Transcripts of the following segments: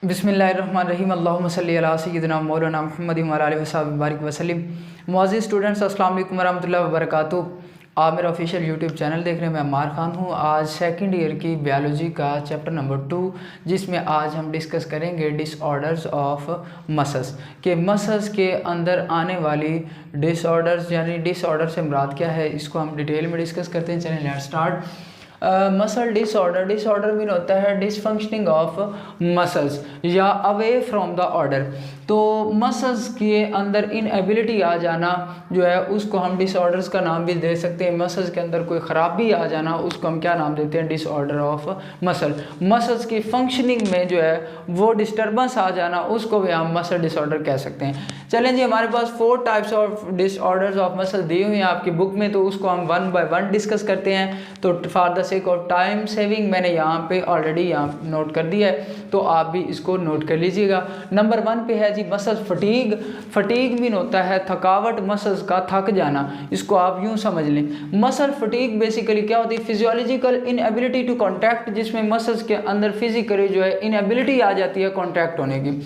बिस्मिल्लाहिर्रहमानिर्रहीम अल्लाहुम्मा सल्ली अला सय्यिदिना मौलाना मुहम्मद व अला आलिहि वसहबिहि बारिक वसल्लम। मुअज़्ज़िज़ स्टूडेंट्स, अस्सलाम वालेकुम रहमतुल्लाहि व बरकातुहू। आप मेरा ऑफिशियल यूट्यूब चैनल देख रहे हैं। मैं अम्मार खान हूँ। आज सेकंड ईयर की बायोलॉजी का चैप्टर नंबर 2, जिसमें आज हम डिस्कस करेंगे डिसऑर्डर्स ऑफ मसल्स के मसल्स के अंदर आने वाली डिसऑर्डर्स, यानी डिसऑर्डर से मुराद क्या है, इसको हम डिटेल में डिस्कस करते हैं। चलें let's start. Muscle disorder mean होता है डिसफंक्शनिंग ऑफ मसल्स या अवे फ्रॉम द ऑर्डर। तो मसल्स के अंदर इनएबिलिटी आ जाना जो है उसको हम डिसऑर्डर्स का नाम भी दे सकते हैं। मसल्स के अंदर कोई ख़राबी आ जाना उसको हम क्या नाम देते हैं, डिसऑर्डर ऑफ मसल। मसल्स की फंक्शनिंग में जो है वो डिस्टर्बेंस आ जाना उसको भी हम मसल डिसऑर्डर कह सकते हैं। चलें जी, हमारे पास 4 types of disorders of muscle दी हुई हैं आपकी बुक में, तो उसको हम 1 बाय 1 डिस्कस करते हैं। तो for the sake of time saving मैंने यहाँ पे ऑलरेडी यहाँ नोट कर दिया है, तो आप भी इसको नोट कर लीजिएगा। नंबर 1 पे है जी मसल फटीग। फटीग मीन होता है थकावट, मसल्स का थक जाना। इसको आप यूँ समझ लें। मसल फटीग बेसिकली क्या होती है, फिजियोलॉजिकल इनएबिलिटी टू कॉन्ट्रैक्ट, जिसमें मसल्स के अंदर फिजिकली जो है इनएबिलिटी आ जाती है कॉन्ट्रैक्ट होने की।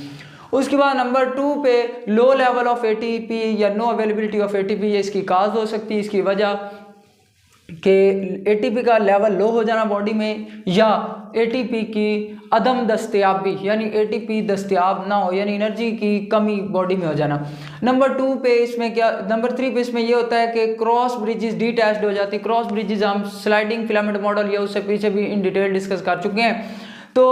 उसके बाद नंबर 2 पे लो लेवल ऑफ एटीपी या नो अवेलेबिलिटी ऑफ एटीपी, ये इसकी काज हो सकती है। इसकी वजह कि एटीपी का लेवल लो हो जाना बॉडी में, या एटीपी की अदम दस्तयाबी, यानी एटीपी दस्तयाब ना हो, यानी एनर्जी की कमी बॉडी में हो जाना। नंबर 2 पे इसमें क्या, नंबर 3 पे इसमें ये होता है कि क्रॉस ब्रिजेस डिटैच्ड हो जाती है। क्रॉस ब्रिजेस हम स्लाइडिंग फिलामेंट मॉडल या उससे पीछे भी इन डिटेल डिस्कस कर चुके हैं। तो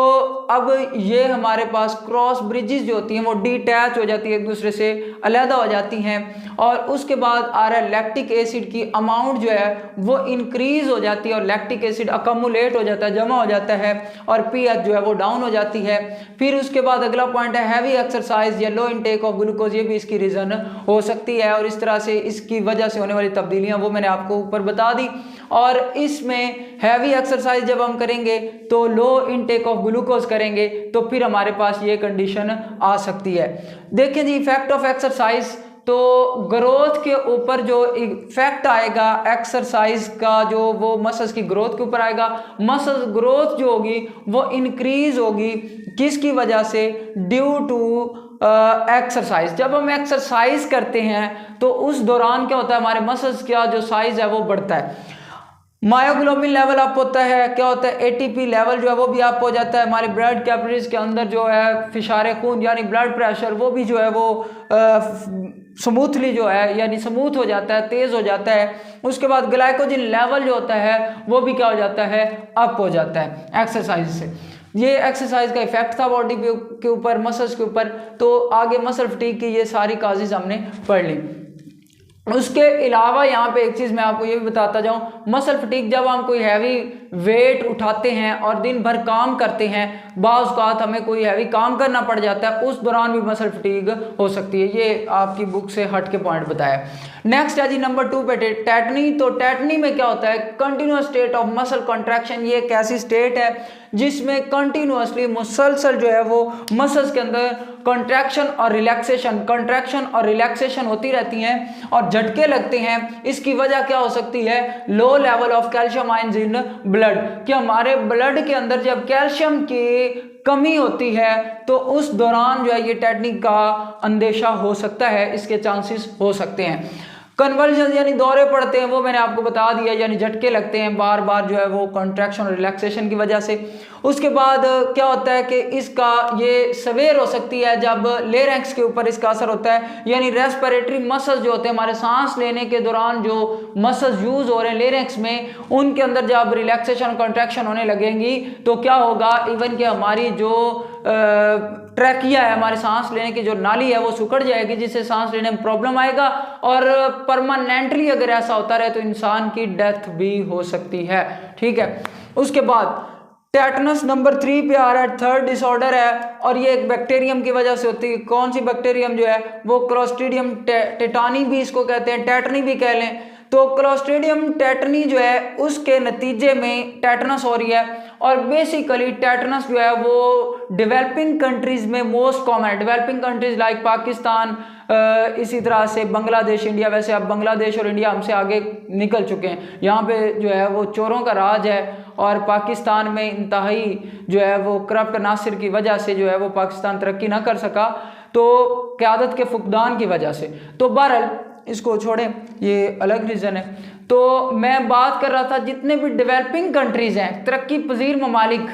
अब ये हमारे पास क्रॉस ब्रिजेस जो होती हैं वो डिटैच हो जाती है, एक दूसरे से अलहदा हो जाती हैं। और उसके बाद आ रहा है लैक्टिक एसिड की अमाउंट जो है वो इंक्रीज हो जाती है, और लैक्टिक एसिड अकमुलेट हो जाता है, जमा हो जाता है, और पीएच जो है वो डाउन हो जाती है। फिर उसके बाद अगला पॉइंट है हैवी एक्सरसाइज या लो इनटेक ऑफ ग्लूकोज, ये भी इसकी रीज़न हो सकती है। और इस तरह से इसकी वजह से होने वाली तब्दीलियाँ वो मैंने आपको ऊपर बता दी। और इसमें हैवी एक्सरसाइज जब हम करेंगे तो लो इनटेक ऑफ ग्लूकोज करेंगे तो फिर हमारे पास ये कंडीशन आ सकती है। देखें जी, इफेक्ट ऑफ एक्सरसाइज, तो ग्रोथ के ऊपर जो इफेक्ट आएगा एक्सरसाइज का, जो वो मसल्स की ग्रोथ के ऊपर आएगा। मसल ग्रोथ जो होगी वो इंक्रीज होगी, किसकी वजह से, ड्यू टू एक्सरसाइज। जब हम एक्सरसाइज करते हैं तो उस दौरान क्या होता है, हमारे मसल्स का जो साइज है वो बढ़ता है, मायोग्लोबिन लेवल अप होता है, क्या होता है, एटीपी लेवल जो है वो भी अप हो जाता है। हमारे ब्लड कैपिलरीज के अंदर जो है फिशारे खून यानी ब्लड प्रेशर वो भी जो है वो स्मूथली जो है यानी स्मूथ हो जाता है, तेज हो जाता है। उसके बाद ग्लाइकोजन लेवल जो होता है वो भी क्या हो जाता है, अप हो जाता है एक्सरसाइज से। ये एक्सरसाइज का इफेक्ट था बॉडी के ऊपर, मसल्स के ऊपर। तो आगे मसल फटीग की ये सारी काजेज हमने पढ़ ली। उसके अलावा यहाँ पे एक चीज़ मैं आपको ये भी बताता जाऊँ, मसल फटीग जब हम कोई हैवी वेट उठाते हैं और दिन भर काम करते हैं, बाज़ औक़ात हमें कोई हैवी काम करना पड़ जाता है, उस दौरान भी मसल फटीग हो सकती है। ये आपकी बुक से हट के पॉइंट बताया। नेक्स्ट है जी नंबर 2 पे टेटनी। तो टेटनी में क्या होता है, continuous state of muscle contraction. ये एक ऐसी स्टेट है जिसमें कंटिन्यूअसली मुसलसल जो है वो मसल्स के अंदर कॉन्ट्रैक्शन और रिलैक्सेशन होती रहती हैं और झटके लगते हैं। इसकी वजह क्या हो सकती है, low level of calcium ions in blood, कि हमारे ब्लड के अंदर जब कैल्शियम की कमी होती है तो उस दौरान जो है ये टेटनी का अंदेशा हो सकता है, इसके चांसेस हो सकते हैं। कन्वर्जन यानी दौरे पड़ते हैं, वो मैंने आपको बता दिया, यानी झटके लगते हैं बार बार जो है वो कॉन्ट्रैक्शन और रिलैक्सेशन की वजह से। उसके बाद क्या होता है कि इसका ये सवेर हो सकती है जब लेरेंक्स के ऊपर इसका असर होता है, यानी रेस्पिरेटरी मसल्स जो होते हैं हमारे सांस लेने के दौरान जो मसल्स यूज हो रहे हैं लेरेंक्स में, उनके अंदर जब रिलैक्सेशन कॉन्ट्रैक्शन होने लगेंगी तो क्या होगा, इवन कि हमारी जो ट्रैकिया है, हमारे सांस लेने की जो नाली है वो सिकुड़ जाएगी, जिससे सांस लेने में प्रॉब्लम आएगा। और परमानेंटली अगर ऐसा होता रहे तो इंसान की डेथ भी हो सकती है। ठीक है। उसके बाद टेटनस नंबर 3 पे आ रहा है, थर्ड डिसऑर्डर है, और ये एक बैक्टीरियम की वजह से होती है। कौन सी बैक्टीरियम जो है वो क्लोस्ट्रीडियम टेटानी भी इसको कहते हैं, टेटनी भी कह लें। तो क्लोस्ट्रीडियम टेटनी जो है उसके नतीजे में टेटनस हो रही है। और बेसिकली टेटनस जो है वो डेवलपिंग कंट्रीज में मोस्ट कॉमन है। डेवलपिंग कंट्रीज लाइक पाकिस्तान, इसी तरह से बांग्लादेश, इंडिया। वैसे अब बांग्लादेश और इंडिया हमसे आगे निकल चुके हैं, यहाँ पे जो है वो चोरों का राज है। और पाकिस्तान में इंतहाई जो है वो करप्ट नासिर की वजह से जो है वो पाकिस्तान तरक्की ना कर सका, तो क़यादत के फुकदान की वजह से। तो बहरहाल इसको छोड़ें, ये अलग रीज़न है। तो मैं बात कर रहा था जितने भी डेवलपिंग कंट्रीज़ हैं, तरक्की पजीर ममालिक,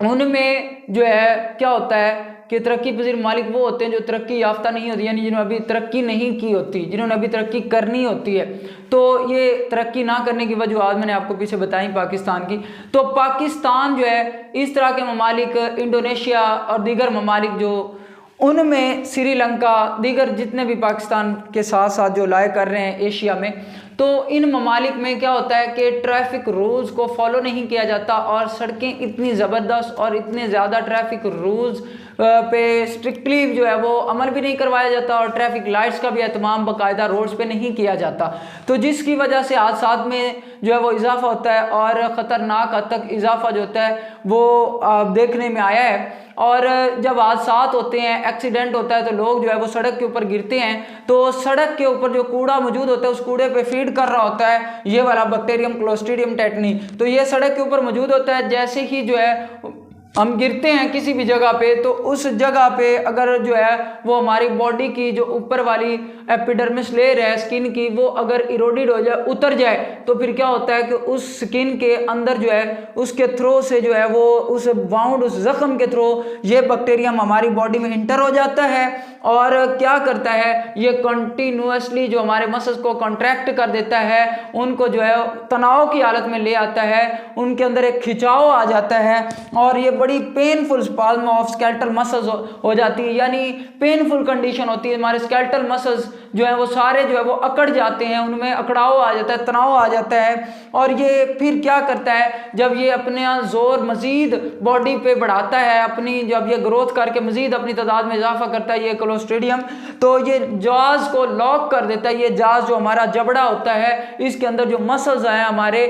उनमें जो है क्या होता है कि तरक्की पजीर ममालिक वो होते हैं जो तरक्की याफ्ता नहीं होती, यानी जिन्होंने अभी तरक्की नहीं की होती, जिन्होंने अभी तरक्की करनी होती है। तो ये तरक्की ना करने की वजूहत मैंने आपको पीछे बताई पाकिस्तान की। तो पाकिस्तान जो है इस तरह के ममालिक, इंडोनेशिया और दीगर ममालिक जो, उनमें श्रीलंका, दीगर जितने भी पाकिस्तान के साथ साथ जो लाए कर रहे हैं एशिया में, तो इन ममालिक में क्या होता है कि ट्रैफिक रूल्स को फॉलो नहीं किया जाता और सड़कें इतनी ज़बरदस्त और इतने ज़्यादा ट्रैफिक रूल्स पे स्ट्रिक्टली जो है वो अमल भी नहीं करवाया जाता और ट्रैफिक लाइट्स का भी एहतमाम बाकायदा रोड्स पे नहीं किया जाता, तो जिसकी वजह से हादसात में जो है वो इजाफा होता है और ख़तरनाक हद तक इजाफा जो होता है वो देखने में आया है। और जब हादसात होते हैं, एक्सीडेंट होता है, तो लोग जो है वो सड़क के ऊपर गिरते हैं, तो सड़क के ऊपर जो कूड़ा मौजूद होता है उस कूड़े पे फीड कर रहा होता है ये वाला बैक्टीरियम क्लोस्ट्रीडियम टेटनी। तो ये सड़क के ऊपर मौजूद होता है। जैसे ही जो है हम गिरते हैं किसी भी जगह पे, तो उस जगह पे अगर जो है वो हमारी बॉडी की जो ऊपर वाली एपिडर्मिस लेयर है स्किन की, वो अगर इरोडेड हो जाए, उतर जाए, तो फिर क्या होता है कि उस स्किन के अंदर जो है उसके थ्रो से जो है वो उस वाउंड, उस जख्म के थ्रो ये बैक्टीरियम हमारी बॉडी में इंटर हो जाता है और क्या करता है, ये कंटिन्यूसली जो हमारे मसल्स को कॉन्ट्रैक्ट कर देता है, उनको जो है तनाव की हालत में ले आता है, उनके अंदर एक खिंचाव आ जाता है और ये बड़ी painful spasm of skeletal muscles हो जाती है, यानी पेनफुल कंडीशन होती है। हमारे स्केलेटल मसल्स जो है वो सारे जो है वो अकड़ जाते हैं, उनमें अकड़ाव आ जाता है, तनाव आ जाता है। और ये फिर क्या करता है, जब ये अपने जोर मजीद बॉडी पे बढ़ाता है, अपनी जब ये ग्रोथ करके मजीद अपनी तादाद में इजाफा करता है ये क्लोस्ट्रीडियम, तो ये जाज को लॉक कर देता है। ये जाज जो हमारा जबड़ा होता है, इसके अंदर जो मसल्स हैं हमारे,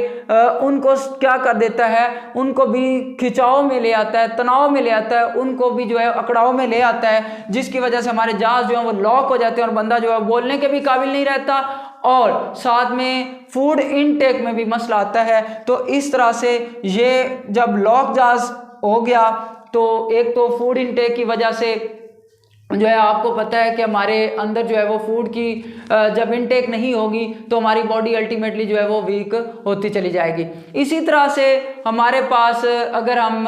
उनको क्या कर देता है, उनको भी खिंचाव में ले आता है, तनाव में ले आता है, उनको भी जो है अकड़ाव में ले आता है, जिसकी वजह से हमारे जाज जो है वो लॉक हो जाते हैं और बंदा जो है बोलने के भी काबिल नहीं रहता और साथ में फूड इनटेक में भी मसला आता है। तो इस तरह से ये जब लॉक जाज हो गया, तो एक तो फूड इनटेक की वजह से जो है आपको पता है कि हमारे अंदर जो है वो फूड की जब इनटेक नहीं होगी तो हमारी बॉडी अल्टीमेटली जो है वो वीक होती चली जाएगी। इसी तरह से हमारे पास अगर हम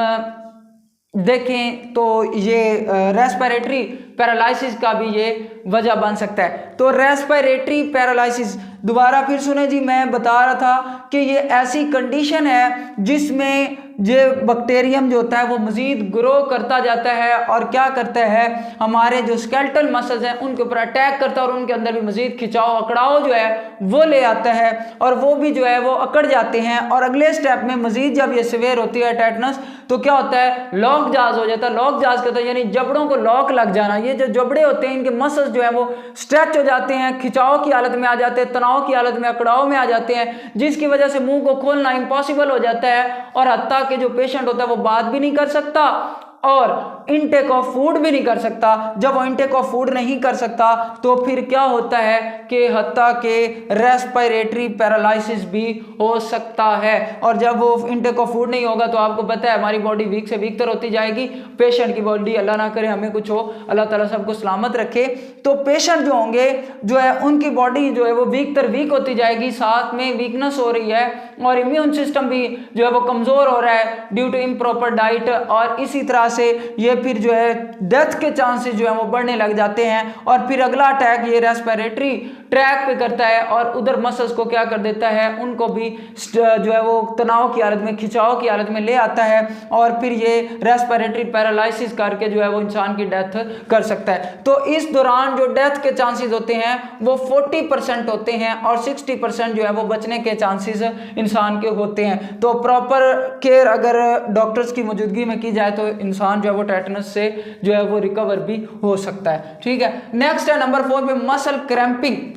देखें तो ये रेस्पिरेटरी पैरालिसिस का भी ये वजह बन सकता है। तो रेस्पिरेटरी पैरालिसिस, दोबारा फिर सुने जी, मैं बता रहा था कि ये ऐसी कंडीशन है जिसमें ये बैक्टीरियम जो होता है वो मज़ीद ग्रो करता जाता है और क्या करता है, हमारे जो स्केलेटल मसल्स हैं उनके ऊपर अटैक करता है और उनके अंदर भी मज़ीद खिंचाव, अकड़ाव जो है वो ले आता है और वो भी जो है वो अकड़ जाते हैं। और अगले स्टेप में मज़ीद जब ये सीवियर होती है टेटनस, तो क्या होता है, लॉक जाज हो जाता है। लॉक जाज कहता है यानी जबड़ों को लॉक लग जाना। ये जो जबड़े होते हैं इनके मसल्स जो है वो स्ट्रेच हो जाते हैं, खिंचाव की हालत में आ जाते हैं, तनाव की हालत में, अकड़ाव में आ जाते हैं, जिसकी वजह से मुंह को खोलना इम्पॉसिबल हो जाता है और हत्ता के जो पेशेंट होता है वो बात भी नहीं कर सकता और इनटेक ऑफ फूड भी नहीं कर सकता। जब वो इनटेक ऑफ फूड नहीं कर सकता तो फिर क्या होता है कि हत्ता के रेस्पिरेटरी पैरालिसिस भी हो सकता है। और जब वो इनटेक ऑफ फूड नहीं होगा तो आपको पता है हमारी बॉडी वीक से वीक तर होती जाएगी। पेशेंट की बॉडी, अल्लाह ना करे हमें कुछ हो, अल्लाह ताला सबको सलामत रखे, तो पेशेंट जो होंगे जो है उनकी बॉडी जो है वो वीक तर वीक होती जाएगी, साथ में वीकनेस हो रही है और इम्यून सिस्टम भी जो है वो कमज़ोर हो रहा है ड्यू टू इम्प्रॉपर डाइट। और इसी तरह से ये फिर जो है डेथ के चांसेस जो है वो बढ़ने लग जाते हैं और फिर अगला अटैक ये रेस्पिरेटरी ट्रैक पे करता है और उधर मसल्स को क्या कर देता है, उनको भी जो है वो तनाव की हालत में, खिंचाव की हालत में ले आता है और फिर ये रेस्पिरेटरी पैरालिसिस करके जो है वो इंसान की डेथ कर सकता है। तो इस दौरान जो डेथ के चांसेस होते हैं वो 40% होते हैं और 60% जो है वो बचने के चांसेस इंसान के होते हैं। तो प्रॉपर केयर अगर डॉक्टर्स की मौजूदगी में की जाए तो इंसान जो है वो टेटनस से जो है वो रिकवर भी हो सकता है। ठीक है, नेक्स्ट है नंबर 4 पे मसल क्रैम्पिंग।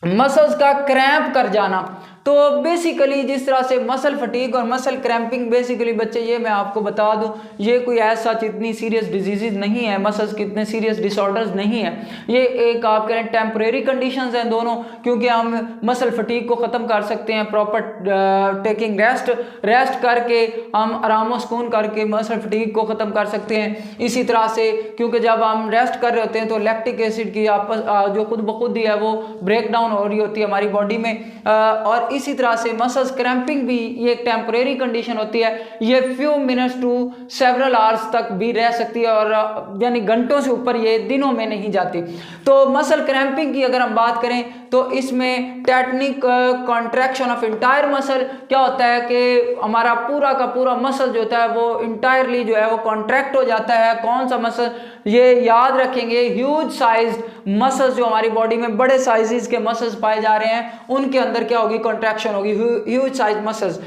मसल्स का क्रैम्प कर जाना। तो बेसिकली जिस तरह से मसल फटीग और मसल क्रैम्पिंग, बेसिकली बच्चे ये मैं आपको बता दूं, ये कोई ऐसा इतनी सीरियस डिजीजेज नहीं है, मसल्स के इतने सीरियस डिसऑर्डर्स नहीं है। ये एक आप कह रहे हैं टेम्परेरी कंडीशंस हैं दोनों, क्योंकि हम मसल फटीग को ख़त्म कर सकते हैं प्रॉपर टेकिंग रेस्ट करके, हम आराम सुकून करके मसल फटीग को ख़त्म कर सकते हैं। इसी तरह से क्योंकि जब हम रेस्ट कर रहे होते हैं तो लैक्टिक एसिड की जो खुद ब खुद ही है वो ब्रेक डाउन हो रही होती है हमारी बॉडी में, और इसी तरह से मसल्स क्रैम्पिंग भी ये एक टेम्परेरी कंडीशन होती है, ये few minutes to several hours तक भी रह सकती है, और यानी घंटों से ऊपर ये दिनों में नहीं जाती। तो मसल क्रैम्पिंग की अगर हम बात करें तो इसमें technique contraction of entire muscle क्या होता है कि हमारा पूरा का पूरा मसल जो होता है वो इंटायरली जो है वो कॉन्ट्रैक्ट हो जाता है। कौन सा मसल, ये याद रखेंगे, ह्यूज साइज मसल्स जो हमारी बॉडी में बड़े साइजेस के मसल्स पाए जा रहे हैं उनके अंदर क्या होगी, कॉन्ट्रैक्शन होगी, ह्यूज साइज मसल्स,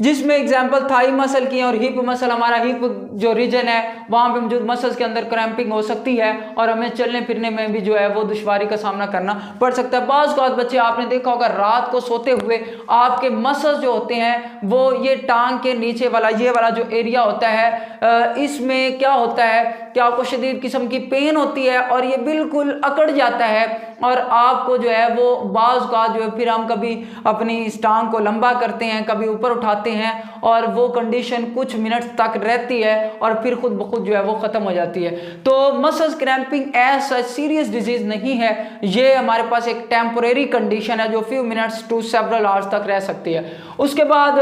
जिसमें एग्जांपल थाई मसल की है और हिप मसल, हमारा हिप जो रीजन है वहां पे मौजूद मसल्स के अंदर क्रैम्पिंग हो सकती है और हमें चलने फिरने में भी जो है वो दुश्वारी का सामना करना पड़ सकता है। बाज़ औक़ात बच्चे आपने देखा होगा रात को सोते हुए आपके मसल्स जो होते हैं वो ये टांग के नीचे वाला ये वाला जो एरिया होता है इसमें क्या होता है कि आपको शदीद किस्म की पेन होती है और ये बिल्कुल अकड़ जाता है और आपको जो है वो बाज़ औक़ात जो है फिर हम कभी अपनी इस टांग को लंबा करते हैं, कभी ऊपर उठाते हैं और वो कंडीशन कुछ मिनट तक रहती है और फिर खुद ब खुद जो है वो ख़त्म हो जाती है। तो मसल्स क्रैम्पिंग ऐसा सीरियस डिजीज़ नहीं है, ये हमारे पास एक टेम्परेरी कंडीशन है जो few minutes to several hours तक रह सकती है। उसके बाद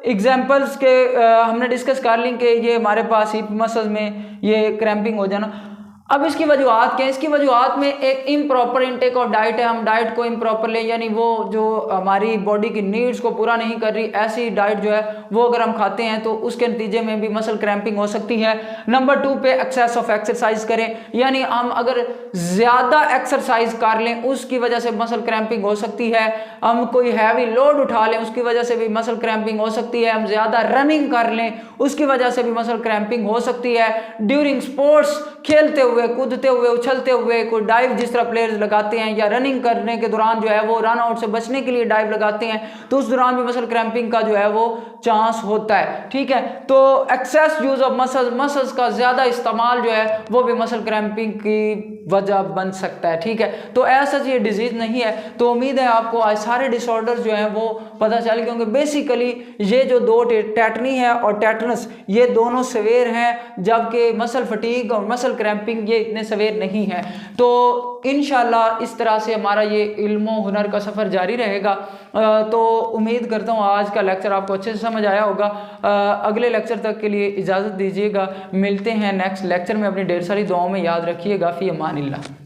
एग्जाम्पल्स के हमने डिस्कस कर ली कि ये हमारे पास हिप मसल्स में ये क्रैम्पिंग हो जाना। अब इसकी वजूहत क्या है? इसकी वजूहत में एक इम्प्रॉपर इनटेक ऑफ डाइट है, हम डाइट को इम्प्रॉपर लें, यानी वो जो हमारी बॉडी की नीड्स को पूरा नहीं कर रही ऐसी डाइट जो है वो अगर हम खाते हैं तो उसके नतीजे में भी मसल क्रैम्पिंग हो सकती है। नंबर 2 पे एक्सेस ऑफ एक्सरसाइज करें, यानी हम अगर ज़्यादा एक्सरसाइज कर लें उसकी वजह से मसल क्रैम्पिंग हो सकती है, हम कोई हैवी लोड उठा लें उसकी वजह से भी मसल क्रैम्पिंग हो सकती है, हम ज़्यादा रनिंग कर लें उसकी वजह से भी मसल क्रैम्पिंग हो सकती है। ड्यूरिंग स्पोर्ट्स, खेलते हुए, कूदते हुए, उछलते हुए, कोई डाइव जिस तरह प्लेयर्स लगाते हैं या रनिंग करने के दौरान जो है वो रन आउट से बचने के लिए डाइव लगाते हैं तो उस दौरान भी मसल क्रैम्पिंग का जो है वो चांस होता है। ठीक है, तो एक्सेस यूज ऑफ मसल्स का ज़्यादा इस्तेमाल जो है वो भी मसल क्रैम्पिंग की वजह बन सकता है। ठीक है, तो ऐसा ये डिजीज़ नहीं है। तो उम्मीद है आपको आज सारे डिसऑर्डर्स जो हैं वो पता चल गए होंगे। बेसिकली ये जो दो टेटनी है और टेटनस ये दोनों सवेर हैं, जबकि मसल फटीग और मसल क्रैम्पिंग ये इतने सवेर नहीं है। तो इंशाल्लाह इस तरह से हमारा ये इल्मो हुनर का सफ़र जारी रहेगा। तो उम्मीद करता हूँ आज का लेक्चर आपको अच्छे से समझ आया होगा। अगले लेक्चर तक के लिए इजाज़त दीजिएगा, मिलते हैं नेक्स्ट लेक्चर में। अपनी ढेर सारी दुआओं में याद रखिएगा। फ़ी अमानिल्लाह।